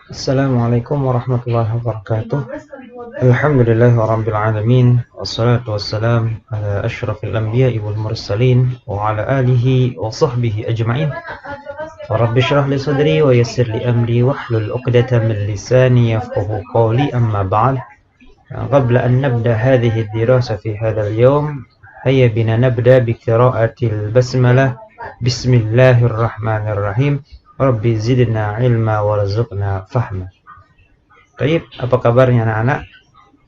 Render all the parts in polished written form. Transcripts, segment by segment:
Assalamualaikum warahmatullahi wabarakatuh. Alhamdulillahirabbil alamin wassalatu wassalam ala asyrafil anbiya'i wal mursalin wa ala alihi wa sahbihi ajma'in. Rabbi shrah li sadri wa yassir li amri wahlul 'uqdatam min lisani yafqahu qawli amma ba'd. Qabla an nabda hadhihi ad-dirasa fi hadzal yawm, hayya bina nabda bi qira'atil basmalah. Bismillahirrahmanirrahim. Rabbi zidna ilma warzuqna fahma. Baik, apa kabarnya anak-anak?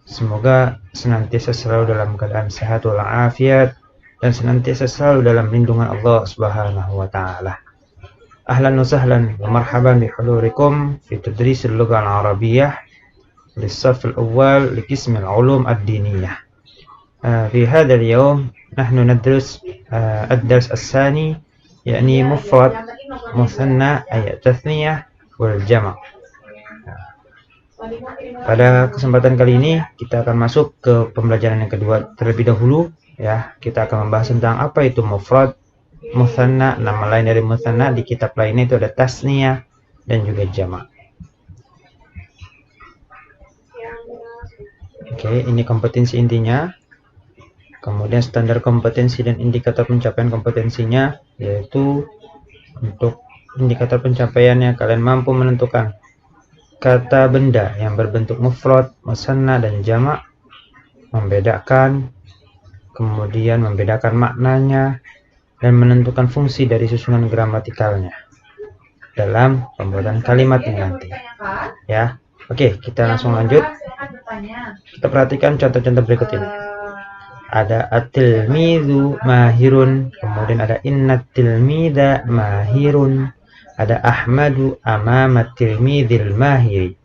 Semoga senantiasa selalu dalam keadaan sehat walafiat dan senantiasa selalu dalam lindungan Allah Subhanahu wa taala. Ahlan wa sahlan wa marhaban bi hulurikum fi tadris al-lugha al-arabiyyah للصف الأول لقسم العلوم الدينية. في هذا اليوم نحن ندرس الدرس الثاني يعني مفرد مثنى أي التثنية والجمع. Pada kesempatan kali ini kita akan masuk ke pembelajaran yang kedua. Terlebih dahulu ya, kita akan membahas tentang apa itu mufrad, mutsanna. Nama lain dari mutsanna di kitab lainnya itu ada tasniyah dan juga jamak. Oke, ini kompetensi intinya. Kemudian standar kompetensi dan indikator pencapaian kompetensinya, yaitu untuk indikator pencapaiannya kalian mampu menentukan kata benda yang berbentuk mufrad, musanna dan jamak, membedakan, kemudian membedakan maknanya dan menentukan fungsi dari susunan gramatikalnya dalam pembuatan kalimatnya nanti. Ya. Oke, kita langsung lanjut. Kita perhatikan contoh-contoh berikut ini. Ada at-tilmidhu mahirun, kemudian ada innat-tilmidha mahirun, ada Ahmadu amama tilmidhil mahiri.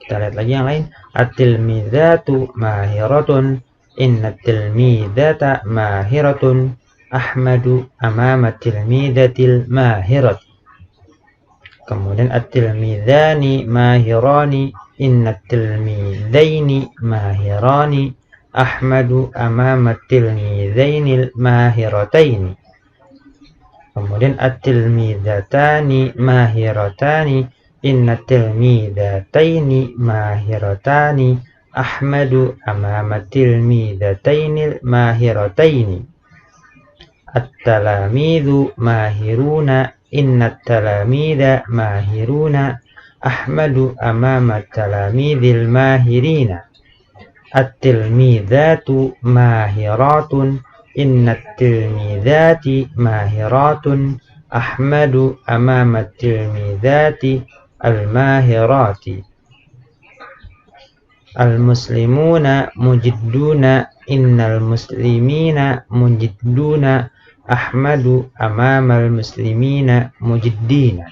Kita lihat lagi yang lain. At-tilmidhatu mahiratun, innat-tilmidhata mahiratun, Ahmadu amama tilmidhatil mahirat. Kemudian at-tilmidhani mahirani, innat-tilmidhaini mahirani, Ahmadu amama tilmidhainil mahirataini. Kemudian at-tilmidhatani mahiratani, innat-tilmidhataini mahiratani, Ahmadu amama tilmidhatainil mahirataini. At-talamidhu mahiruna, innat-talamidha mahiruna, Ahmadu amama talamidhil mahirina. At-tilmidhatu mahiratun, innat-tilmidhati mahiratun, Ahmadu amama tilmidhati al-mahirati. Al-muslimuna mujidduna, innal muslimina mujidduna, Ahmadu amama al-muslimina mujiddina.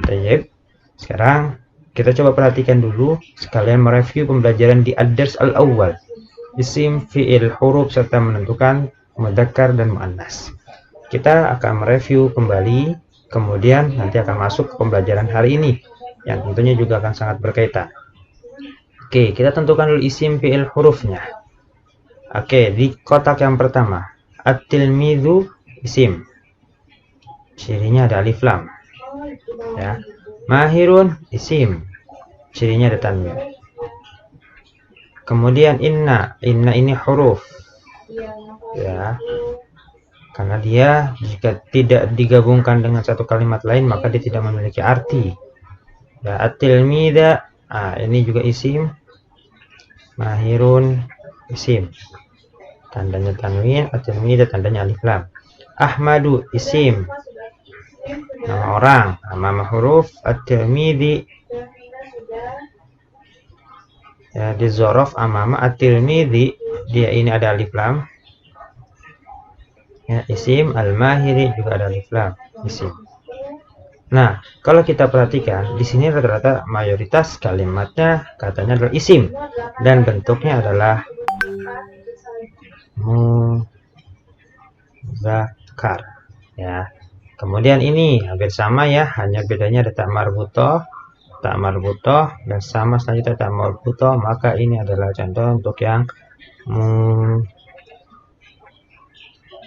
Baik. Sekarang kita coba perhatikan dulu, sekalian mereview pembelajaran di ad-dars al-awwal. Isim, fi'il, huruf, serta menentukan mudzakkar dan muannas. Kita akan mereview kembali, kemudian nanti akan masuk ke pembelajaran hari ini, yang tentunya juga akan sangat berkaitan. Oke, kita tentukan dulu isim, fi'il, hurufnya. Oke, di kotak yang pertama, at-tilmidhu isim. Cirinya ada alif lam. Ya. Mahirun isim, cirinya ada tanwin. Kemudian inna ini huruf. Ya. Karena dia jika tidak digabungkan dengan satu kalimat lain maka dia tidak memiliki arti. Ya, at-tilmidha, ini juga isim. Mahirun isim. Tandanya tanwin, at-tilmidha tandanya alif lam. Ahmadu isim. Nama orang, nama huruf, at-tilmidhi ya, di zorof amama at-tilmidhi, dia ini ada alif lam ya, isim. Al-mahiri juga ada alif lam, isim. Nah, kalau kita perhatikan di sini rata-rata mayoritas kalimatnya katanya adalah isim dan bentuknya adalah mudzakkar ya. Kemudian ini hampir sama ya, hanya bedanya ada tak marbutoh dan sama selanjutnya tak marbutoh, maka ini adalah contoh untuk yang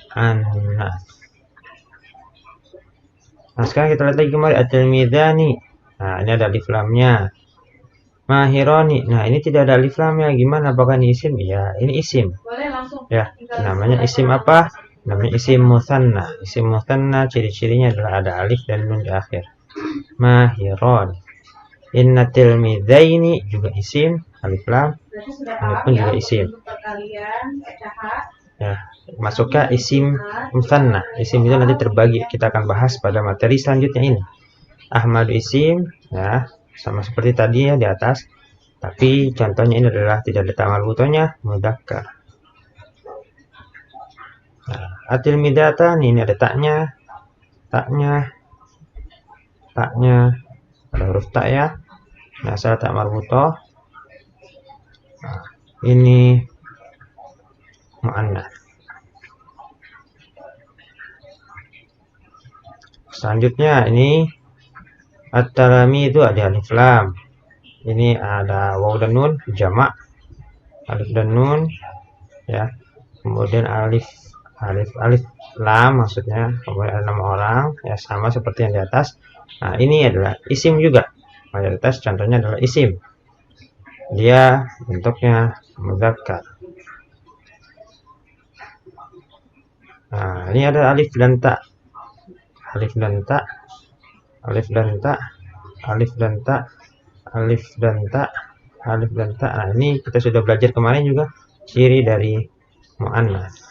muannas. Nah, sekarang kita lihat lagi kembali at-tilmidhani. Nah, ini ada alif lamnya. Mahironi. Nah, ini tidak ada alif lamnya. Gimana? Apakah ini isim? Ya, ini isim. Ya, namanya isim apa? Namanya isim mutsanna. Isim mutsanna ciri-cirinya adalah ada alif dan nun di akhir. Mahironi. Inna tilmidaini juga isim, alif lam. Ini pun juga isim. Ya, masuknya isim mutsanna. Isim itu nanti terbagi. Kita akan bahas pada materi selanjutnya ini. Ahmad isim, ya, sama seperti tadi ya di atas. Tapi contohnya ini adalah tidak ada ta'mal butonya, mudzakkar. Nah, atil midata ini ada taknya, ada huruf tak ya. Nah, asal tak marbutoh. Nah, ini mu'annas. Selanjutnya ini at-talami itu ada alif lam. Ini ada waw dan nun jamak, alif dan nun ya. Kemudian alif lam maksudnya, kemudian ada nama orang ya, sama seperti yang di atas. Nah, ini adalah isim juga. Mayoritas contohnya adalah isim. Dia bentuknya mudzakkar. Nah, ini ada alif dan ta. Alif dan ta. Nah, ini kita sudah belajar kemarin juga ciri dari mu'annas.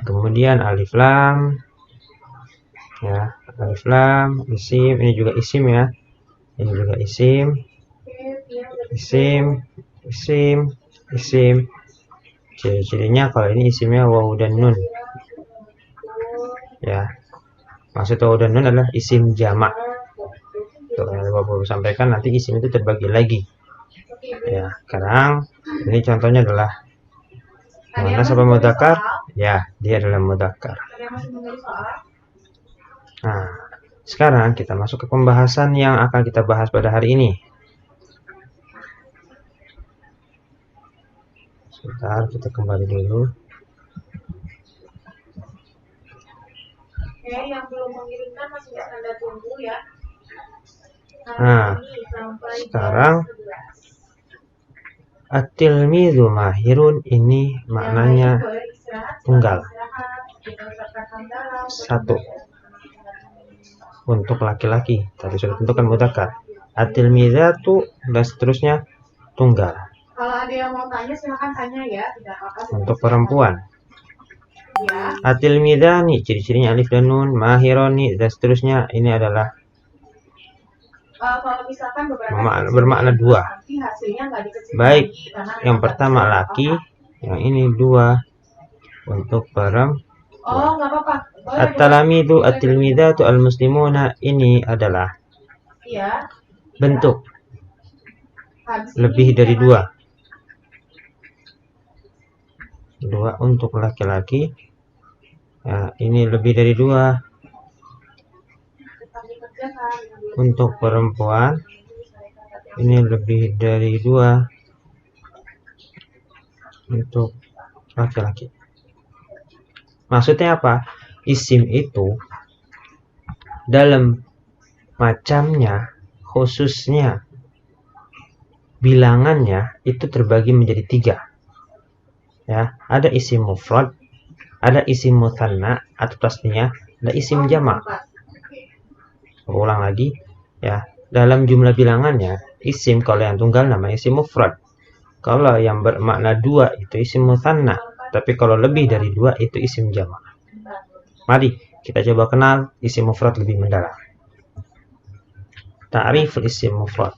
Kemudian alif lam ya, alif lam isim, ini juga isim ya. Ini juga isim. Ciri-cirinya kalau ini isimnya waw dan nun ya. Maksud waw dan nun adalah isim jamak. Tuh, yang Bapak sampaikan nanti isim itu terbagi lagi ya. Sekarang ini contohnya adalah mu'annas apa mudzakkar? Ya, dia adalah mudzakkar. Nah, sekarang kita masuk ke pembahasan yang akan kita bahas pada hari ini. Sebentar, kita kembali dulu. Yang belum mengirimkan masih tanda tunggu ya. Nah, sekarang at-tilmidzu mahirun ini maknanya tunggal. Satu. Untuk laki-laki. Tadi sudah tentukan mudzakkar. At-tilmidzatu dan seterusnya tunggal. Kalau ada yang mau tanya silakan tanya ya, tidak apa-apa. Untuk perempuan. Ya. At-tilmidzani ciri-cirinya alif dan nun, mahironi dan seterusnya ini adalah kalau misalkan bermakna dua. Baik, yang pertama laki, yang ini dua untuk perempuan. Oh, nggak apa-apa. At-talamidu at-tilmidatu al-muslimuna ini adalah bentuk lebih dari dua. Dua untuk laki-laki. Ya, ini lebih dari dua. Untuk perempuan ini lebih dari dua. Untuk laki-laki. Maksudnya apa? Isim itu dalam macamnya, khususnya bilangannya itu terbagi menjadi tiga. Ya, ada isim mufrad, ada isim mutsanna atau tasniyah, ada isim jamak. Ulang lagi ya, dalam jumlah bilangannya isim kalau yang tunggal namanya isim mufrad, kalau yang bermakna dua itu isim mutsanna, tapi kalau lebih dari dua itu isim jamak. Mari kita coba kenal isim mufrad lebih mendalam. Ta'rif isim mufrad.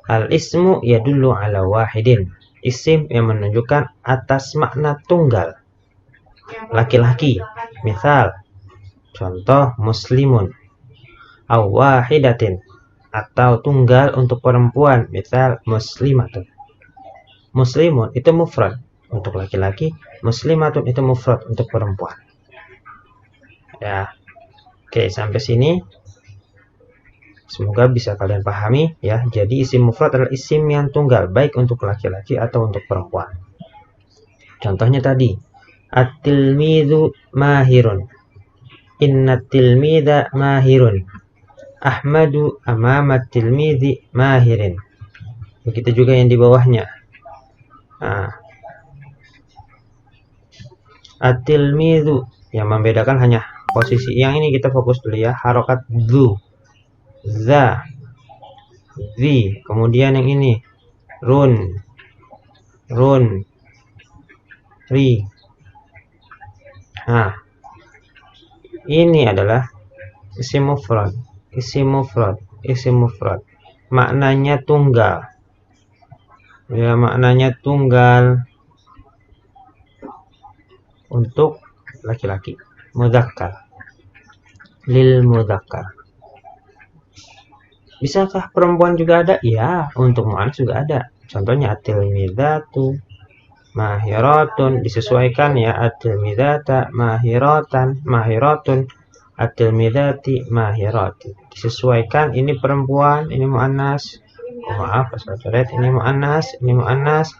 Al-ismu yadullu ala wahidin. Isim yang menunjukkan atas makna tunggal, laki-laki. Misal contoh muslimun aw wahidatin, atau tunggal untuk perempuan, misal muslimatun. Muslimun itu mufrad untuk laki-laki, muslimatun itu mufrad untuk perempuan. Ya. Oke, sampai sini semoga bisa kalian pahami ya. Jadi isim mufrad adalah isim yang tunggal, baik untuk laki-laki atau untuk perempuan. Contohnya tadi, at-tilmidzu mahirun. inna tilmidha mahirun. Ahmadu amama tilmidhi mahirin. Begitu juga yang di bawahnya. Nah, at-tilmidhu, yang membedakan hanya posisi. Yang ini kita fokus dulu ya, harokat dzu, za, zi. Kemudian yang ini run, run, ri. Nah, ini adalah isim mufrad, isim mufrad, isim mufrad. Maknanya tunggal. Ya, maknanya tunggal untuk laki-laki. Mudzakkar, lil mudzakkar. Bisakah perempuan juga ada? Ya, untuk mu'annas juga ada. Contohnya at-tilmidatu mahiratun, disesuaikan ya, at-tilmidata mahiratan, mahiratun, at-tilmidati mahirati. Disesuaikan, ini perempuan, ini mu'annas. Oh, maaf, coret. Ini mu'annas, ini mu'annas,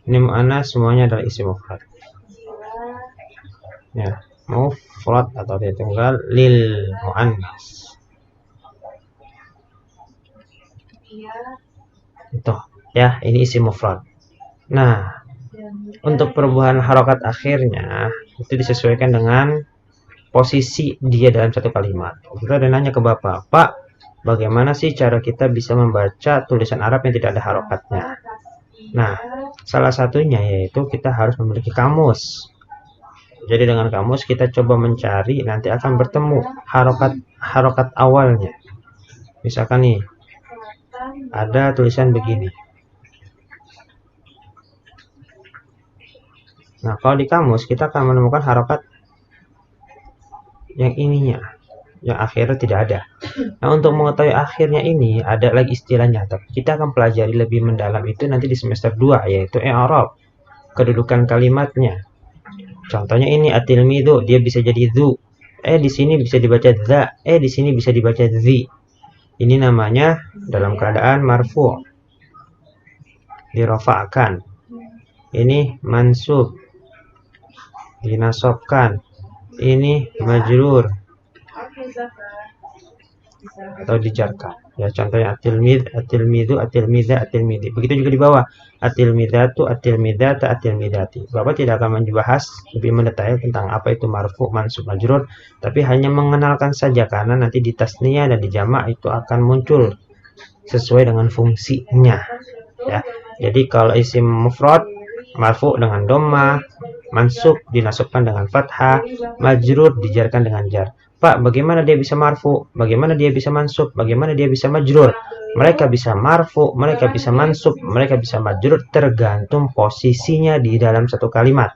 ini mu'annas, semuanya adalah isim mufrad. Ya, mufrad atau dia tunggal lil mu'annas. Itu ya, ini isim mufrad. Nah, untuk perubahan harokat akhirnya itu disesuaikan dengan posisi dia dalam satu kalimat. Kita ada nanya ke Bapak, Pak, bagaimana sih cara kita bisa membaca tulisan Arab yang tidak ada harokatnya? Nah, salah satunya yaitu kita harus memiliki kamus. Jadi dengan kamus kita coba mencari, nanti akan bertemu harokat awalnya. Misalkan nih, ada tulisan begini. Nah, kalau di kamus kita akan menemukan harokat yang ininya, yang akhirnya tidak ada. Nah, untuk mengetahui akhirnya ini ada lagi istilahnya, tapi kita akan pelajari lebih mendalam itu nanti di semester 2, yaitu i'rab, kedudukan kalimatnya. Contohnya ini at-tilmidhu, dia bisa jadi dzu. Di sini bisa dibaca dza, di sini bisa dibaca zi. Ini namanya dalam keadaan marfu', dirafa'kan. Ini mansub, dinasobkan. Ini majrur atau dijarkan. Ya, contohnya at-tilmidhu, at-tilmidha, at-tilmidhi. Begitu juga di bawah, at-tilmidhatu, at-tilmidhata, at-tilmidhati. Bapak tidak akan membahas lebih mendetail tentang apa itu marfu, mansub, majrur, tapi hanya mengenalkan saja karena nanti di tasniyah dan di jamak itu akan muncul sesuai dengan fungsinya. Ya, jadi kalau isim mufrad marfu dengan dhamma, mansub dinasabkan dengan fathah, majrur dijarkan dengan jar. Pak, bagaimana dia bisa marfu? Bagaimana dia bisa mansub? Bagaimana dia bisa majrur? Mereka bisa marfu, mereka bisa mansub, mereka bisa majrur tergantung posisinya di dalam satu kalimat.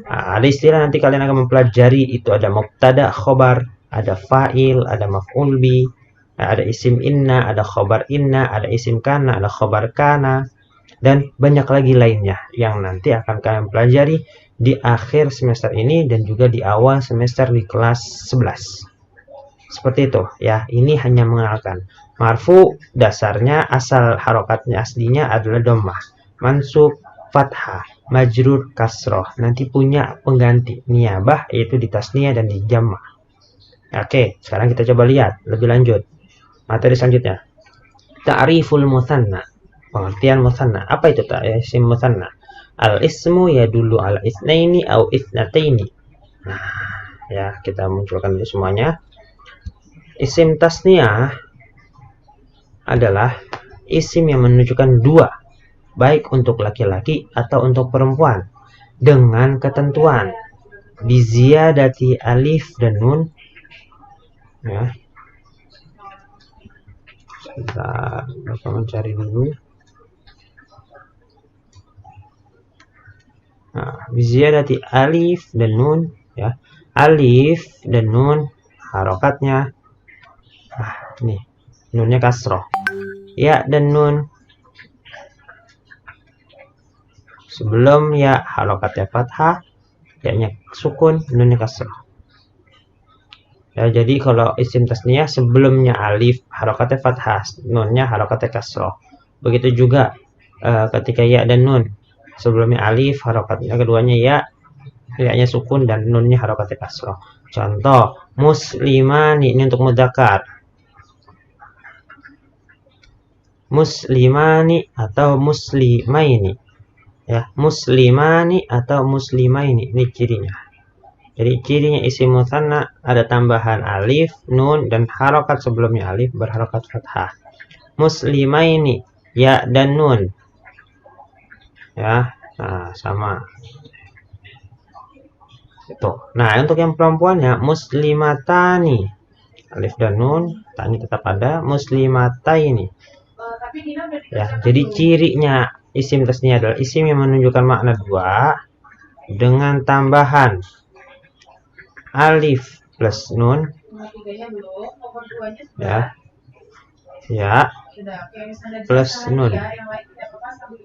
Nah, ada istilah nanti kalian akan mempelajari, itu ada mubtada, khobar, ada fa'il, ada maf'ul bi, ada isim inna, ada khobar inna, ada isim kana, ada khobar kana, dan banyak lagi lainnya yang nanti akan kalian pelajari di akhir semester ini dan juga di awal semester di kelas 11. Seperti itu ya, ini hanya mengenalkan. Marfu dasarnya asal harokatnya aslinya adalah dhammah, mansub fathah, majrur kasroh. Nanti punya pengganti niyabah yaitu di tasniyah dan di jamak. Oke, sekarang kita coba lihat lebih lanjut. Materi selanjutnya. Ta'riful mutsanna. Pengertian mutsanna. Apa itu isim mutsanna? Al-ismu yadullu ala itsnaini au itsnataini. Nah, ya, kita munculkan dulu semuanya. Isim tasniyah adalah isim yang menunjukkan dua, baik untuk laki-laki atau untuk perempuan, dengan ketentuan biziyadati alif dan nun. Ya. Sebentar, Bapak mencari dulu. Nah, biziyadati alif dan nun ya. Alif dan nun harokatnya nih, nunnya kasroh. Ya dan nun sebelum ya harokatnya fathah, ya-nya sukun, nunnya kasroh. Ya, jadi kalau isim tasniyah sebelumnya alif harokatnya fathah, nunnya harokatnya kasroh. Begitu juga ketika ya dan nun sebelumnya alif harokatnya keduanya ya, ya-nya sukun dan nunnya harokatnya kasroh. Contoh, muslimani ini untuk mudzakkar. Muslimani atau muslimaini. Ya, muslimani atau muslimaini ini cirinya. Jadi cirinya isim mutsanna ada tambahan alif, nun dan harokat sebelumnya alif berharokat fathah. Muslimaini ya dan nun. Ya, nah sama. Itu. Nah, untuk yang perempuannya muslimatani. Alif dan nun, tani tetap ada, muslimataini. Ya, jadi cirinya isim tasnya adalah isim yang menunjukkan makna dua dengan tambahan alif plus nun. Ya. Ya. Plus nun.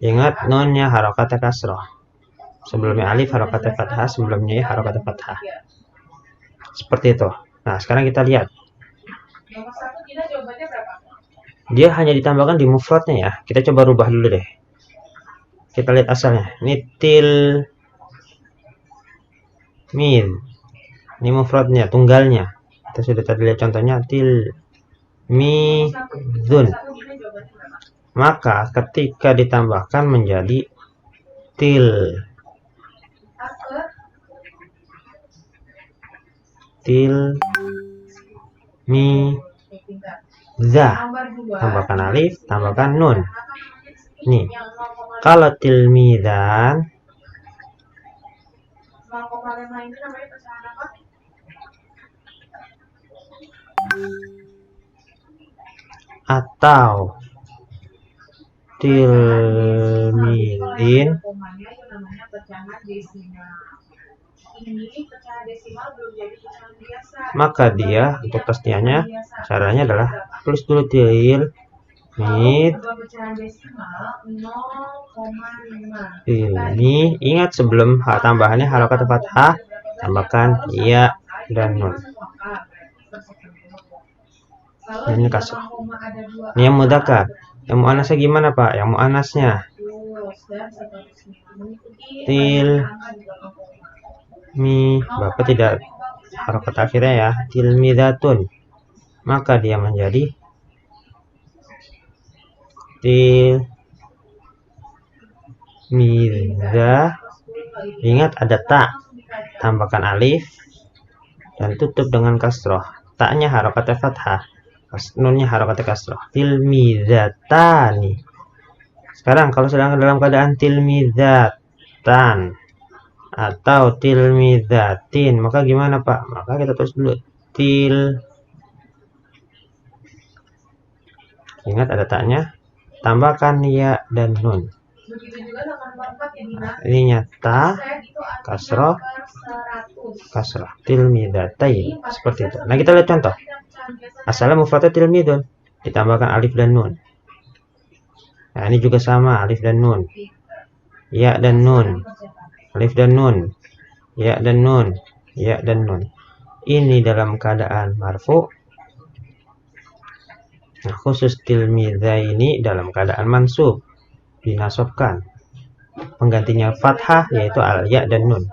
Ingat nunnya harokatnya kasroh. Sebelumnya alif harokatnya fathah, sebelumnya ya harokatnya fathah. Seperti itu. Nah, sekarang kita lihat. Dia hanya ditambahkan di mufradnya ya. Kita coba rubah dulu deh. Kita lihat asalnya. Ini til min. Ini mufradnya, tunggalnya. Kita sudah tadi lihat contohnya til mi dun. Maka ketika ditambahkan menjadi til mi za, tambahkan alif, tambahkan nun. Nih, kalau tilmidan atau tilmidin maka dia untuk tasniahnya caranya adalah tulis dulu til mid ini, ingat sebelum tambahannya harokat fathah tambahkan ya dan nun. Ini kasroh. Ini yang mudzakkar. Yang muannasnya gimana Pak? Yang muannasnya til mi, Bapak tidak harokat akhirnya ya, tilmidatun, maka dia menjadi til midza. Ingat ada ta, tambahkan alif dan tutup dengan kasroh. Taknya harokat fathah, nunnya harokat kasroh. Tilmidzatani. Sekarang kalau sedang dalam keadaan tilmidzatan atau tilmidzatin, maka gimana Pak? Maka kita tulis dulu til. Ingat ada taknya, tambahkan ya dan nun. Ini nyata kasroh tilmidatain, seperti itu. Nah, kita lihat contoh. Asalnya mufradnya tilmidun, ditambahkan alif dan nun. Nah, ini juga sama, alif dan nun, ya dan nun, alif dan nun, ya dan nun, ya dan nun. Ini dalam keadaan marfu. Nah, khusus tilmidza ini dalam keadaan mansub, dinasobkan. Penggantinya fathah yaitu al ya dan nun.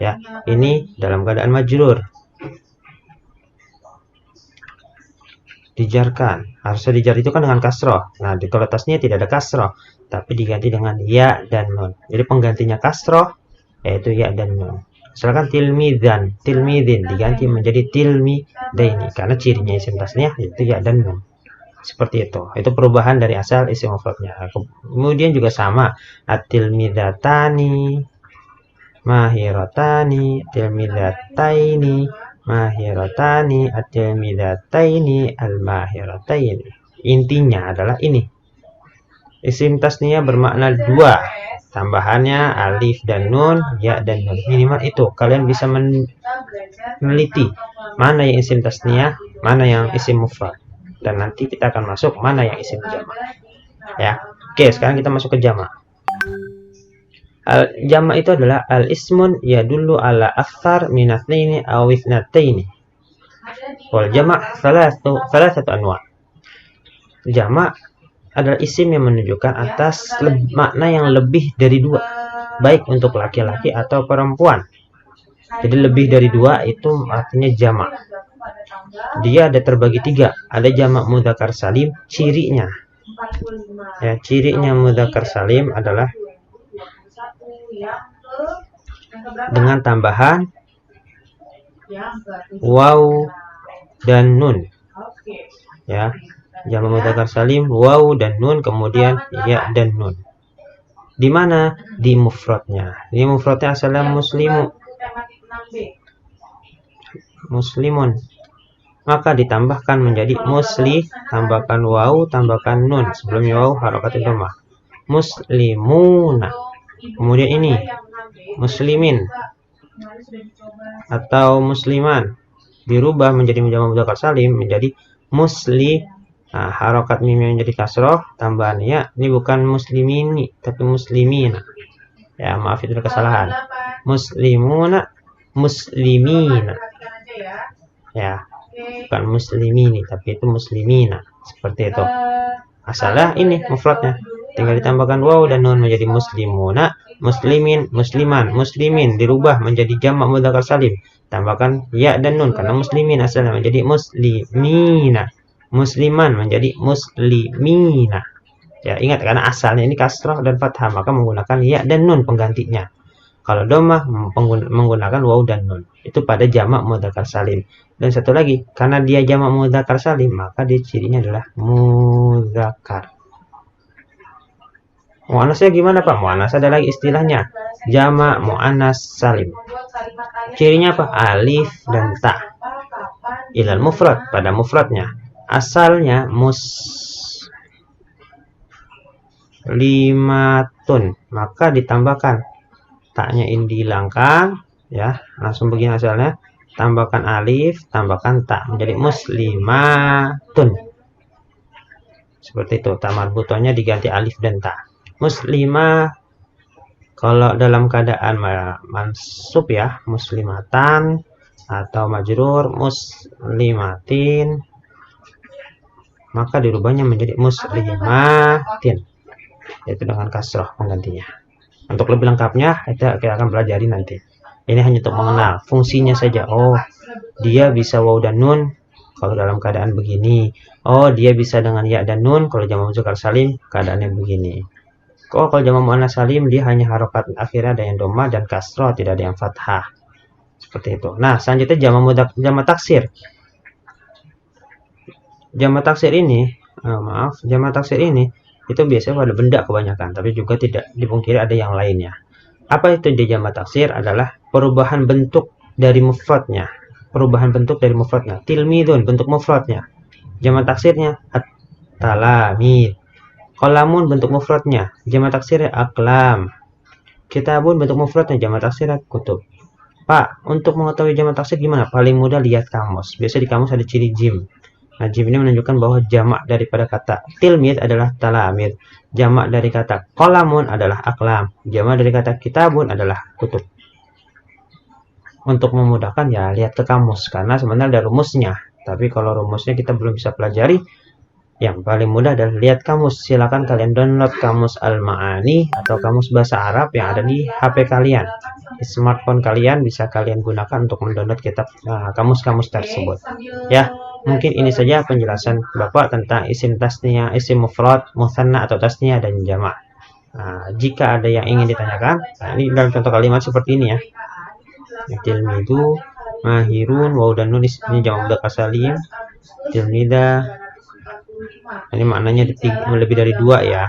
Ya, ini dalam keadaan majrur. Dijarkan. Harusnya dijar itu kan dengan kasroh. Nah, di kalau tasnya tidak ada kasroh, tapi diganti dengan ya dan nun. Jadi penggantinya kasroh yaitu ya dan nun. Misalkan tilmidan, tilmidin diganti menjadi tilmidaini karena cirinya isim tasniah yaitu ya dan nun. Seperti itu. Itu perubahan dari asal isim mufradnya. Kemudian juga sama, at-tilmidatani, mahiratani, tilmidataini, mahiratani, at-tilmidataini, al-mahirataini. Intinya adalah ini. Isim tasniah bermakna dua. Tambahannya alif dan nun, ya dan nun. Minimal itu. Kalian bisa meneliti mana yang isim tasniah, mana yang isim mufrad. Dan nanti kita akan masuk mana yang isim jamak. Ya. Oke, sekarang kita masuk ke jamak. Jamak itu adalah al-ismun yadullu ala akthar min itsnaini aw itsnataini. Wal jamak salasatu anwa. Jamak adalah isim yang menunjukkan atas makna yang lebih dari dua, baik untuk laki-laki atau perempuan. Jadi lebih dari 2 itu artinya jamak. Dia ada terbagi 3. Ada jamak mudzakkar salim. Cirinya, ya, cirinya mudzakkar salim adalah dengan tambahan waw dan nun. Ya, jamak mudzakkar salim waw dan nun, kemudian ya dan nun. Di mana? Di mufradnya. Di mufradnya asalnya muslimun. Maka ditambahkan menjadi musli, tambahkan waw, tambahkan nun. Sebelumnya waw harokat dhammah. Muslimuna. Kemudian ini muslimin atau musliman dirubah menjadi jamak mudzakkar salim menjadi musli. Nah, harokat mimnya menjadi kasroh, tambahan ya. Ini bukan muslimini tapi muslimina. Ya, maaf itu kesalahan. Muslimuna, muslimina. Ya, bukan muslimini tapi itu muslimina. Seperti itu. Asalnya ini mufradnya. Tinggal ditambahkan waw dan nun menjadi muslimuna, muslimin, musliman, muslimin dirubah menjadi jamak mudzakkar salim. Tambahkan ya dan nun karena muslimin asalnya menjadi muslimina. Musliman menjadi muslimina. Ya, ingat karena asalnya ini kasrah dan fathah, maka menggunakan ya dan nun penggantinya. Kalau dhammah menggunakan waw dan nun. Itu pada jamak mudzakkar salim. Dan satu lagi, karena dia jamak mudzakkar salim, maka dia cirinya adalah mudzakkar. Muannasnya gimana, Pak? Muannas adalah istilahnya jamak muannas salim. Cirinya apa? Alif dan ta. Ilal mufrad, pada mufradnya. Asalnya muslimatun, maka ditambahkan taknya ini dihilangkan, ya, langsung begini asalnya. Tambahkan alif, tambahkan tak menjadi muslimatun. Seperti itu. Ta marbutohnya diganti alif dan ta. Muslimah kalau dalam keadaan mansub ya, muslimatan, atau majrur muslimatin, maka dirubahnya menjadi muslimatin, yaitu dengan kasroh penggantinya. Untuk lebih lengkapnya kita akan pelajari nanti. Ini hanya untuk mengenal fungsinya saja. Oh, dia bisa waw dan nun kalau dalam keadaan begini. Oh, dia bisa dengan ya dan nun kalau jamak mudzakkar salim keadaannya begini. Oh, kalau jamak muannats salim dia hanya harokat akhirnya ada yang dhammah dan kasroh, tidak ada yang fathah. Seperti itu. Nah, selanjutnya jamak taksir. Jamak taksir ini, jamak taksir ini itu biasanya pada benda kebanyakan, tapi juga tidak dipungkiri ada yang lainnya. Apa itu jamak taksir? Adalah perubahan bentuk dari mufradnya. Perubahan bentuk dari mufradnya. Tilmidun bentuk mufradnya. Jamak taksirnya at-talamid. Qalamun bentuk mufradnya. Jamak taksirnya aqlam. Kitabun bentuk mufradnya. Jamak taksirnya kutub. Pak, untuk mengetahui jamak taksir gimana? Paling mudah lihat kamus. Biasa di kamus ada ciri jim. Nah, jim ini menunjukkan bahwa jamak daripada kata tilmid adalah talamid. Jamak dari kata qalamun adalah aqlam. Jamak dari kata kitabun adalah kutub. Untuk memudahkan ya lihat ke kamus karena sebenarnya ada rumusnya. Tapi kalau rumusnya kita belum bisa pelajari, yang paling mudah adalah lihat kamus. Silakan kalian download kamus Al-Ma'ani atau kamus bahasa Arab yang ada di HP kalian. Di smartphone kalian bisa kalian gunakan untuk mendownload kitab kamus-kamus tersebut. Ya, mungkin ini saja penjelasan Bapak tentang isim tasniyah, isim mufrad, mutsanna atau tasniyah dan jamak. Jika ada yang ingin ditanyakan, ini dalam contoh kalimat seperti ini ya. Tilmidu, mahirun, waw dan nun ini jamak mudzakkar salim. Tilmida, ini maknanya lebih dari 2 ya.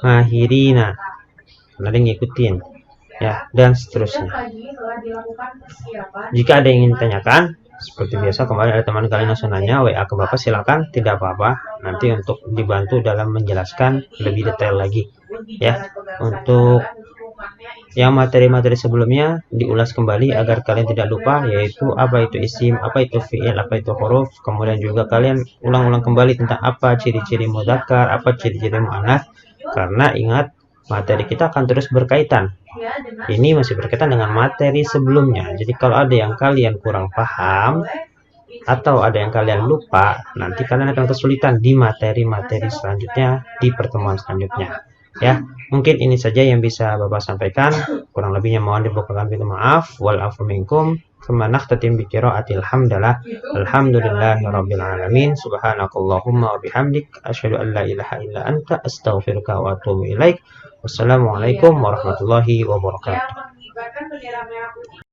Mahirina, ada yang ngikutin ya, dan seterusnya. Jika ada yang ingin ditanyakan, seperti biasa kemarin ada teman kalian langsung nanya WA ke Bapak, silakan, tidak apa-apa, nanti untuk dibantu dalam menjelaskan lebih detail lagi ya. Untuk yang materi-materi sebelumnya diulas kembali agar kalian tidak lupa, yaitu apa itu isim, apa itu fi'il, apa itu huruf. Kemudian juga kalian ulang-ulang kembali tentang apa ciri-ciri mudzakkar, apa ciri-ciri muannats, karena ingat materi kita akan terus berkaitan. Ini masih berkaitan dengan materi sebelumnya. Jadi kalau ada yang kalian kurang paham atau ada yang kalian lupa, nanti kalian akan kesulitan di materi-materi selanjutnya, di pertemuan selanjutnya. Ya, mungkin ini saja yang bisa Bapak sampaikan. Kurang lebihnya mohon dibukakan pintu maaf. Wal afu minkum. Tsumma nakhtatim bi qiraatil hamdalah. Alhamdulillahirabbil alamin. Subhanakallahumma wa bihamdik asyhadu an la ilaha illa anta astaghfiruka wa atubu ilaik. Wassalamualaikum warahmatullahi wabarakatuh.